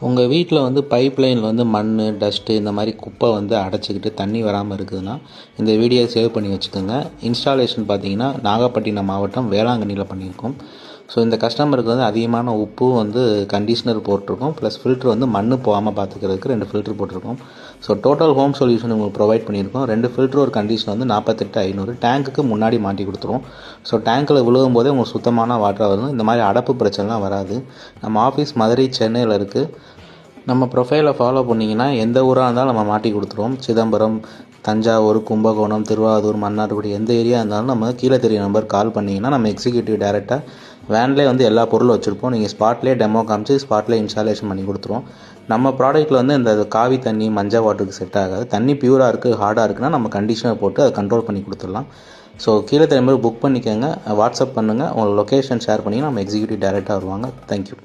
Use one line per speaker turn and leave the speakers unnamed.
உங்கள் வீட்டில் வந்து பைப் லைனில் வந்து மண், டஸ்ட்டு இந்த மாதிரி குப்பை வந்து அடைச்சிக்கிட்டு தண்ணி வராமல் இருக்குதுன்னா இந்த வீடியோ சேவ் பண்ணி வச்சுக்கோங்க. இன்ஸ்டாலேஷன் பார்த்தீங்கன்னா நாகப்பட்டினம் மாவட்டம் வேளாங்கண்ணியில் பண்ணியிருக்கோம். ஸோ இந்த கஸ்டமருக்கு வந்து அதிகமான உப்பு வந்து கண்டிஷ்னர் போட்டிருக்கோம், ப்ளஸ் ஃபில்ட்ரு வந்து மண் போகாமல் பார்த்துக்கிறதுக்கு 2 ஃபில்ட்ரு போட்டிருக்கோம். ஸோ டோட்டல் ஹோம் சொல்யூஷன் உங்களுக்கு ப்ரொவைட் பண்ணியிருக்கோம். 2 ஃபில்ட்ரு ஒரு கண்டிஷன் வந்து 48,500. டேங்க்குக்கு முன்னாடி மாட்டி கொடுத்துருவோம். ஸோ டேங்க்கில் விழுகும் போதே உங்களுக்கு சுத்தமான வாட்டர் வரும். இந்த மாதிரி அடப்பு பிரச்சனைலாம் வராது. நம்ம ஆஃபீஸ் மதுரை, சென்னையில் இருக்குது. நம்ம ப்ரொஃபைலை ஃபாலோ பண்ணிங்கன்னா எந்த ஊராக இருந்தாலும் நம்ம மாட்டி கொடுத்துருவோம். சிதம்பரம், தஞ்சாவூர், கும்பகோணம், திருவாரூர், மன்னார்குடி எந்த ஏரியா இருந்தாலும் நம்ம கீழே தெரிய நம்பர் கால் பண்ணிங்கன்னா நம்ம எக்ஸிக்யூட்டிவ் டேரெக்டாக வேன்லேயே வந்து எல்லா பொருளும் வச்சுருப்போம். நீங்கள் ஸ்பாட்லேயே டெமோ காமிச்சு ஸ்பாட்லேயே இன்ஸ்டாலேஷன் பண்ணி கொடுத்துருவோம். நம்ம ப்ராடக்ட்டில் வந்து இந்த காவி தண்ணி, மஞ்சள் வாட்டருக்கு செட் ஆகாது. தண்ணி பியூராக இருக்குது, ஹார்டாக இருக்குன்னா நம்ம கண்டிஷனர் போட்டு அதை கண்ட்ரோல் பண்ணி கொடுத்துடலாம். ஸோ கீழே தெரிய நம்பர் புக் பண்ணிக்கோங்க, வாட்ஸ்அப் பண்ணுங்கள், உங்கள் லொக்கேஷன் ஷேர் பண்ணிங்கன்னா நம்ம எக்ஸிக்யூட்டிவ் டேரெக்டாக வருவாங்க. தேங்க்யூ.